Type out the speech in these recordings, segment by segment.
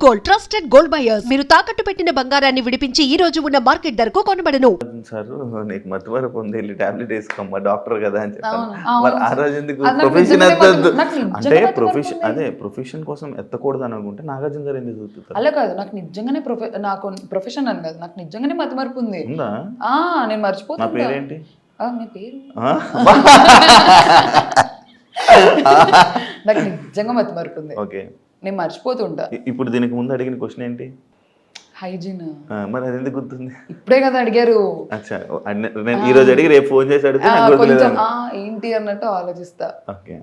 Gold trusted gold buyers మీరు తాకట్టు పెట్టిన బంగారాన్ని విడిపించి ఈ రోజు ఉన్న మార్కెట్ ధరకు కొనబడను. సార్ నీకు మతిమరపు ఉంది, వెళ్ళి టాబ్లెట్ వేసుకోమ్మా డాక్టర్ కదా అని చెప్పాను. అవును. మరి ఆ రోజు ఎందుకు అది నాకు ప్రొఫెషన్ నిజంగానే ఎత్తద్దు నాకు నిజంగానే అంటే మతిమరుపు ఉంది. ప్రొఫెషన్ కోసం ఎత్తకూడదు అనుకుంటే నాగార్జున గారు ఎందుకు చూపుతారు? అలా కాదు, నాకు నిజంగానే నాకు ప్రొఫెషన్ అని కాదు, నాకు నిజంగానే మతిమరుపు ఉంది. ఉందా? నేను నా మర్చిపోతున్నా. పేరేంటి? మీ పేరు ఆ? నాకు నిజంగా మతిమరుపు ఉంది. ఓకే, నేను మర్చిపోతుంటా. ఇప్పుడు దీనికి ముందు అడిగిన క్వశ్చన్ ఏంటి? హైజీన్. మరి అది ఎందుకు గుర్తుంది? ఇప్పుడే కదా అడిగారు. అచ్చా, నేను ఈ రోజు అడిగి రేపు ఫోన్ చేసి అడిగితే నాకు కొంచెం గుర్తులేదు. ఏంటి అన్నట్టు ఆలోచిస్తా. ఓకే,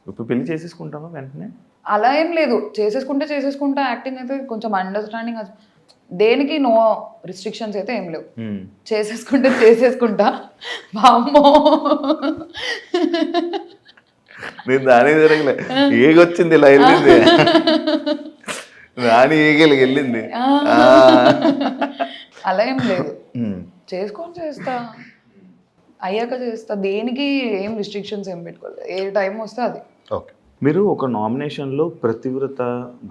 ఇప్పుడు పెళ్లి చేసేసుకుంటావా వెంటనే? అలా ఏం లేదు, చేసేసుకుంటా. యాక్టింగ్ అయితే కొంచెం అండర్స్టాండింగ్, దేనికి నో రిస్ట్రిక్షన్స్ అయితే ఏం లేవు. చేసేసుకుంటా. వామ్మో, నేను దాని జరగలే, ఏగొచ్చింది ఇలా వెళ్ళింది, రాని ఏగలిగి వెళ్ళింది. అలా ఏం లేదు, చేస్తా, అయ్యాక చేస్తా. దేనికి ఏం రిస్ట్రిక్షన్స్ ఏం పెట్టుకోలేదు, ఏ టైం వస్తే అది. ఓకే, మీరు ఒక నామినేషన్లో ప్రతివ్రత,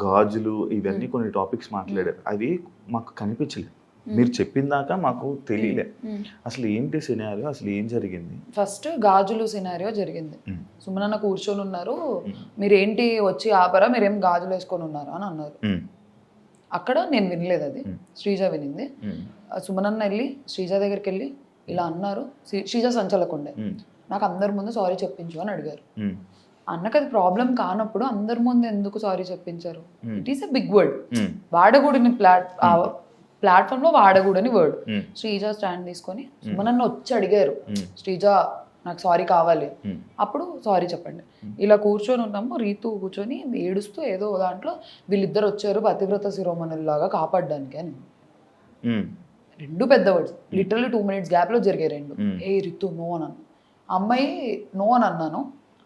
గాజులు ఇవన్నీ కొన్ని టాపిక్స్ మాట్లాడారు. అవి మాకు కనిపించలేదు, మీరు చెప్పిన దాకా మాకు తెలియలే. అసలు ఏంటి సినారియో, అసలు ఏం జరిగింది? ఫస్ట్ గాజులు సినారియో జరిగింది. సుమనన్న కూర్చొని ఉన్నారు, మీరేంటి వచ్చి ఆపరా, మీరేం గాజులు వేసుకొని ఉన్నారా అని అన్నారు. అక్కడ నేను వినలేదు, అది శ్రీజ వినింది. సుమనన్న వెళ్ళి శ్రీజ దగ్గరికి వెళ్ళి ఇలా అన్నారు. శ్రీజ సంచలకుండే, నాకు అందరి ముందు సారీ చెప్పించు అని అడిగారు. అన్నకు అది ప్రాబ్లం కానప్పుడు అందరి ముందు ఎందుకు సారీ చెప్పించారు? It is a big word, వాడకూడని ప్లాట్ఫామ్ లో వాడకూడని వర్డ్. శ్రీజ స్టాండ్ తీసుకొని సుమనన్న వచ్చి అడిగారు, శ్రీజ నాకు సారీ కావాలి. అప్పుడు సారీ చెప్పండి. ఇలా కూర్చొని ఉన్నాము, రీతు కూర్చొని ఏడుస్తూ ఏదో దాంట్లో వీళ్ళిద్దరు వచ్చారు పతివ్రత శిరోమణుల్లాగా కాపాడడానికి అని. రెండు పెద్ద వర్డ్స్, లిటరల్లీ 2 minutes గ్యాప్ లో జరిగాయి రెండు. ఏ రితు నో అని అన్నాను, అమ్మాయి నో అని అన్నాను,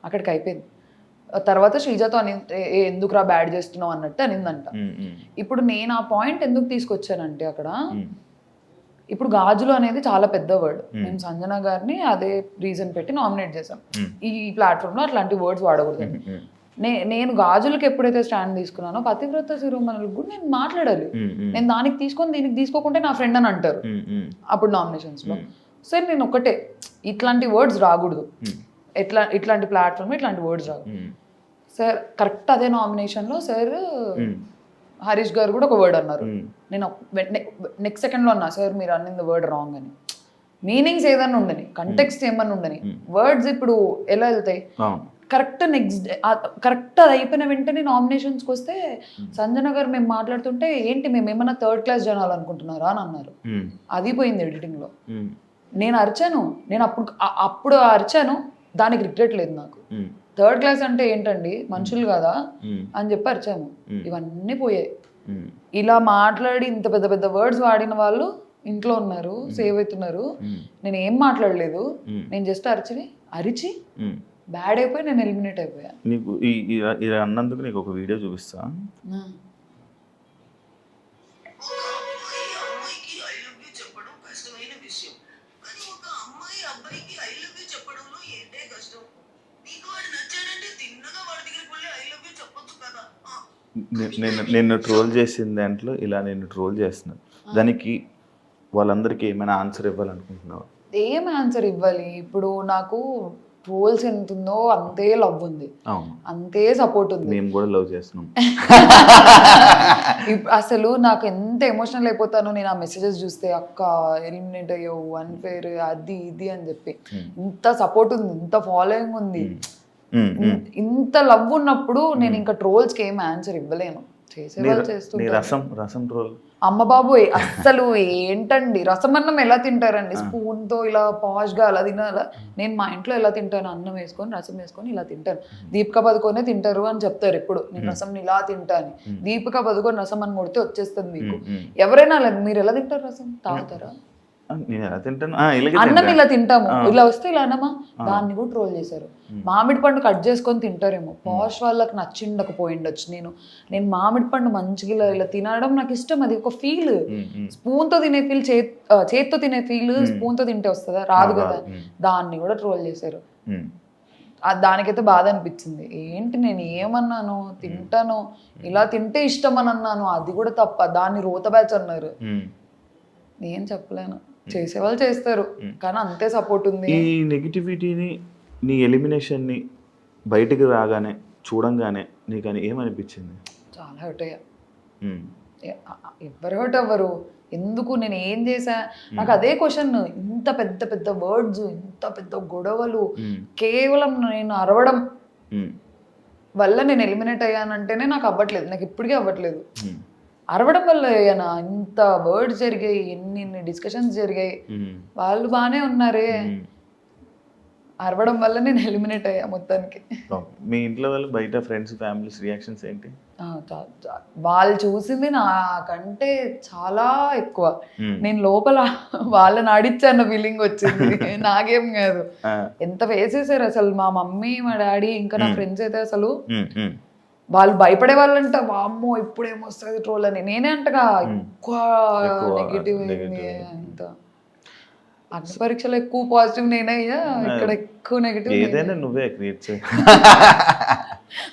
అక్కడికి అయిపోయింది. తర్వాత శ్రీజతో అని ఎందుకురా బ్యాడ్ చేస్తున్నావు అన్నట్టు అనిందంట. ఇప్పుడు నేను ఆ పాయింట్ ఎందుకు తీసుకొచ్చానంటే, అక్కడ ఇప్పుడు గాజులు అనేది చాలా పెద్ద వర్డ్. మేము సంజన గారిని అదే రీజన్ పెట్టి నామినేట్ చేసాం. ఈ ప్లాట్ఫామ్ లో అట్లాంటి వర్డ్స్ వాడకూడదు. నేను గాజులకు ఎప్పుడైతే స్టాండ్ తీసుకున్నానో పతివ్రత శిరోమణులకు కూడా నేను మాట్లాడాలి. నేను దానికి తీసుకొని దీనికి తీసుకోకుంటే నా ఫ్రెండ్ అని అంటారు అప్పుడు నామినేషన్స్ లో. సరే నేను ఒకటే, ఇట్లాంటి వర్డ్స్ రాకూడదు, ఇట్లాంటి ప్లాట్ఫామ్ ఇట్లాంటి వర్డ్స్ రావు. సార్ కరెక్ట్ అదే నామినేషన్ లో సార్ హరీష్ గారు కూడా ఒక వర్డ్ అన్నారు. నేను నెక్స్ట్ సెకండ్ లో అన్నా, సార్ మీరు అన్నింది వర్డ్ రాంగ్ అని. మీనింగ్స్ ఏదన్నా ఉండని, కంటెక్స్ట్ ఏమన్నా ఉండని, వర్డ్స్ ఇప్పుడు ఎలా వెళ్తాయి? కరెక్ట్ కరెక్ట్ అది అయిపోయిన వెంటనే నామినేషన్స్కి వస్తే సంజన గారు మేము మాట్లాడుతుంటే ఏంటి మేము ఏమన్నా 3rd class జనాలు అనుకుంటున్నారా అని అన్నారు. అది పోయింది ఎడిటింగ్ లో. నేను అరిచాను, నేను అప్పుడు అరిచాను, దానికి రిగ్రెట్ లేదు నాకు. 3rd class అంటే ఏంటండి, మనుషులు కదా అని చెప్పి అరిచాము. ఇవన్నీ పోయాయి. ఇలా మాట్లాడి ఇంత పెద్ద పెద్ద వర్డ్స్ వాడిన వాళ్ళు ఇంట్లో ఉన్నారు, సేవ్ అవుతున్నారు. నేను ఏం మాట్లాడలేదు, నేను జస్ట్ అరిచి బ్యాడ్ అయిపోయి నేను ఎలిమినేట్ అయిపోయా. నీకు ఇలా అన్నందుకు నీకు ఒక వీడియో చూపిస్తా. నిన్ను ట్రోల్ చేసిన దాంట్లో ఇలా నేను ట్రోల్ చేస్తున్నాను, దానికి వాళ్ళందరికీ ఏమైనా ఆన్సర్ ఇవ్వాలనుకుంటున్నావా? ఏం ఆన్సర్ ఇవ్వాలి? ఇప్పుడు నాకు ట్రోల్స్ ఎంత ఉందో అంతే లవ్ ఉంది, అంతే సపోర్ట్ ఉంది. మేము కూడా లవ్ చేస్తున్నాం. అసలు నాకు ఎంత ఎమోషనల్ అయిపోతానో నేను ఆ మెసేజెస్ చూస్తే, అక్క ఎలిమినేట్ అయ్యావు, అన్ఫేర్, అది ఇది అని చెప్పి. ఇంత సపోర్ట్ ఉంది, ఇంత ఫాలోయింగ్ ఉంది, ఇంత లవ్ ఉన్నప్పుడు నేను ఇంకా ట్రోల్స్కి ఏం ఆన్సర్ ఇవ్వలేను. అమ్మ బాబోయ్, అస్సలు ఏంటండి రసం అన్నం ఎలా తింటారండి? స్పూన్ తో ఇలా పాష్ గా అలా తినాలా? నేను మా ఇంట్లో ఎలా తింటాను, అన్నం వేసుకొని రసం వేసుకొని ఇలా తింటాను. దీపికా పదుకొనే తింటారు అని చెప్తారు ఎప్పుడు, నేను రసం ఇలా తింటాను. దీపికా పదుకొని రసం అని కొడితే వచ్చేస్తుంది మీకు. ఎవరైనా మీరు ఎలా తింటారు? రసం తాగుతారా? నేను ఎలా తింటాను, అన్నం ఇలా తింటాము, ఇలా వస్తే ఇలా అన్నమా, దాన్ని కూడా ట్రోల్ చేశారు. మామిడి పండు కట్ చేసుకొని తింటారేమో, పాష్ వాళ్ళకి నచ్చిండకపోయిండొచ్చు. నేను మామిడి పండు మంచిగా ఇలా తినడం నాకు ఇష్టం, అది ఒక ఫీల్. స్పూన్ తో తినే ఫీల్, చేత్తో తినే ఫీల్ స్పూన్ తో తింటే వస్తుందా? రాదు కదా. దాన్ని కూడా ట్రోల్ చేశారు. దానికైతే బాధ అనిపించింది. ఏంటి నేను ఏమన్నాను, తింటాను, ఇలా తింటే ఇష్టం అని అన్నాను, అది కూడా తప్ప, దాన్ని రోత బ్యాచ్ అన్నారు. నేను చెప్పలేను, చేసేవాళ్ళు చేస్తారు, కానీ అంతే సపోర్ట్ ఉంది. ఈ నెగిటివిటీని, నీ ఎలిమినేషన్ని బయటికి రాగానే చూడంగానే నీకు అని ఏమనిపించింది? చాలా హర్ట్ అయ్యా. ఎవరు హర్ట్ అవ్వరు, ఎందుకు, నేను ఏం చేశా? నాకు అదే క్వశ్చన్. ఇంత పెద్ద పెద్ద వర్డ్స్, ఇంత పెద్ద గొడవలు, కేవలం నేను అరవడం వల్ల నేను ఎలిమినేట్ అయ్యానంటేనే నాకు అవ్వట్లేదు, నాకు ఇప్పటికీ అవ్వట్లేదు. అరవడం వల్ల అయ్యానా? ఇంత వర్డ్స్ జరిగాయి, ఎన్ని డిస్కషన్స్ జరిగాయి, వాళ్ళు బాగానే ఉన్నారే, అరవడం వల్ల నేను ఎలిమినేట్ అయ్యా మొత్తానికి. మీ ఇంట్లో వాళ్ళు, బయట ఫ్రెండ్స్, ఫ్యామిలీస్ రియాక్షన్స్ ఏంటి? వాళ్ళు చూసింది నాకంటే చాలా ఎక్కువ. నేను లోపల వాళ్ళని ఆడిచ్చాన్న ఫీలింగ్ వచ్చింది, నాకేం కాదు. ఎంత వేసేసారు అసలు మా మమ్మీ, మా డాడీ, ఇంకా నా ఫ్రెండ్స్ అయితే అసలు వాళ్ళు భయపడే వాళ్ళంట. వామ్మో ఇప్పుడేమొస్తుంది ట్రోల్ అని. నేనే అంటగా ఎక్కువ నెగిటివ్ అంత. అన్ని పరీక్షలు ఎక్కువ పాజిటివ్ నేనయ్యా, ఇక్కడ ఎక్కువ నెగిటివ్. ఏదైనా నువ్వే క్రియేట్ చేయి.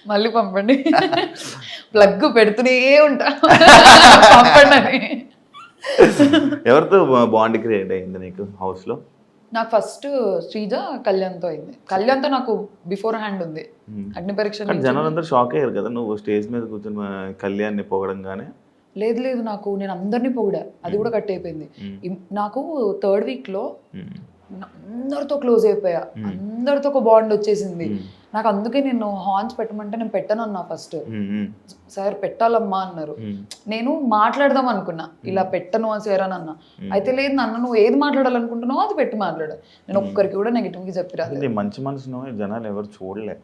మళ్ళీ పంపండి, ప్లగ్ పెడుతూనే ఉంటా, పంపండి అని. ఎవరితో బాండ్ క్రియేట్ అయింది నీకు హౌస్ లో? నాకు ఫస్ట్ శ్రీజ, కళ్యాణ్తో అయింది. కళ్యాణ్తో నాకు బిఫోర్ హ్యాండ్ ఉంది. అగ్ని పరీక్ష జనాలు అందరూ షాక్ అయ్యారు కదా నువ్వు స్టేజ్ మీద కూర్చొని కళ్యాణ్ని పొగడంగానే. లేదు నాకు, నేను అందరినీ పొగిడా, అది కూడా కట్ అయిపోయింది. నాకు థర్డ్ వీక్ లో అందరితో క్లోజ్ అయిపోయా, అందరితో ఒక బాండ్ వచ్చేసింది నాకు. అందుకే నేను హార్న్స్ పెట్టమంటే నేను పెట్టను అన్నా ఫస్ట్. సార్ పెట్టాలమ్మా అన్నారు. నేను మాట్లాడదాం అనుకున్నా, ఇలా పెట్టను అని సార్ అని అన్నా. అయితే లేదు నాన్న, నువ్వు ఏది మాట్లాడాలనుకుంటున్నావో అది పెట్టి మాట్లాడు, నేను ఒక్కరికి కూడా నెగిటివ్గా చెప్పిరాదు. మంచి మనసును జనాలు ఎవరు చూడలే.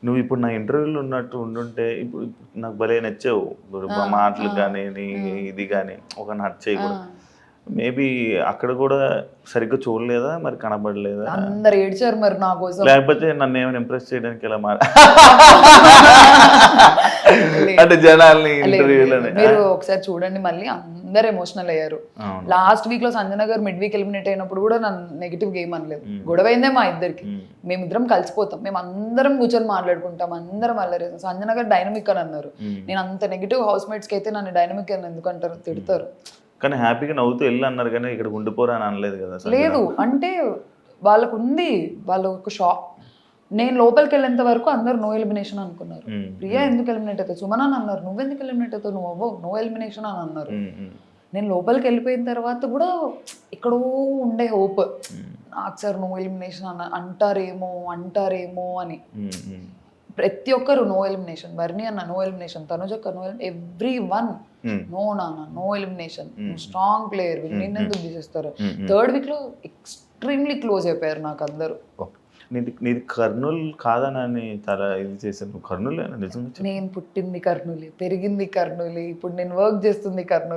నువ్వు ఇప్పుడు నా ఇంటర్వ్యూలో ఉన్నట్టు ఉండుంటే ఇప్పుడు నాకు భలే నచ్చావు, మాటలు కానీ ఇది కానీ ఒక నట్ చేయకూడదు. మేబీ అక్కడ కూడా సరిగ్గా చూడలేదా మరి, కనబడలేదా? అందరు ఏడ్చారు మరి నా కోసం. లేకపోతే నన్ను ఏమైనా ఇంప్రెస్ చేయడానికి ఇలా అంటే జనాల్ని ఇంటర్వ్యూలోనే. మీరు ఒకసారి చూడండి మళ్ళీ, అందరు ఎమోషనల్ అయ్యారు. లాస్ట్ వీక్ లో సంజన గారు మిడ్ వీక్ ఎలిమినేట్ అయినప్పుడు కూడా నన్ను నెగిటివ్ గేమ్ అనలేదు. గొడవ అయిందే మా ఇద్దరికి, మేమిద్దరం కలిసిపోతాం, మేము అందరం కూర్చొని మాట్లాడుకుంటాం, అందరం అల్లరి. సంజన గారు డైనమిక్ అని అన్నారు. నేను అంత నెగిటివ్ హౌస్ మేట్స్కి అయితే నన్ను డైనమిక్ అని ఎందుకు అంటారు, తిడతారు. కానీ హ్యాపీగా నవ్వుతూ వెళ్ళి అన్నారు, కానీ ఇక్కడ ఉండిపోరా అని అనలేదు కదా? లేదు అంటే వాళ్ళకు ఉంది, వాళ్ళ ఒక షాక్. నేను లోపలికి వెళ్ళేంత వరకు అందరు నో ఎలిమినేషన్ అనుకున్నారు. ప్రియా ఎందుకు ఎలిమినేట్ అవుతావు, సుమన్ అని అన్నారు. నువ్వెందుకు ఎలిమినేట్ అవుతావు, నువ్వు అవ్వవు, నో ఎలిమినేషన్ అని అన్నారు. నేను లోపలికి వెళ్ళిపోయిన తర్వాత కూడా ఎక్కడో ఉండే హోప్, నాకు సార్ నో ఎలిమినేషన్ అంటారేమో అని. ప్రతి ఒక్కరు నో ఎలిమినేషన్. బర్నీ అన్న నో ఎలిమినేషన్, తనుజక్క నో, ఎవ్రీ వన్ నో నాన్న నో ఎలిమినేషన్, స్ట్రాంగ్ ప్లేయర్, నిన్నెందుకు తీసేస్తారు. థర్డ్ వీక్ లో ఎక్స్ట్రీమ్లీ క్లోజ్ అయిపోయారు నాకు అందరూ. నీది కర్నూలు కాదని చాలా ఇది చేశాను. కర్నూలు నిజంగా? నేను పుట్టింది కర్నూలు, పెరిగింది కర్నూలు, ఇప్పుడు నేను వర్క్ చేస్తుంది కర్నూలు.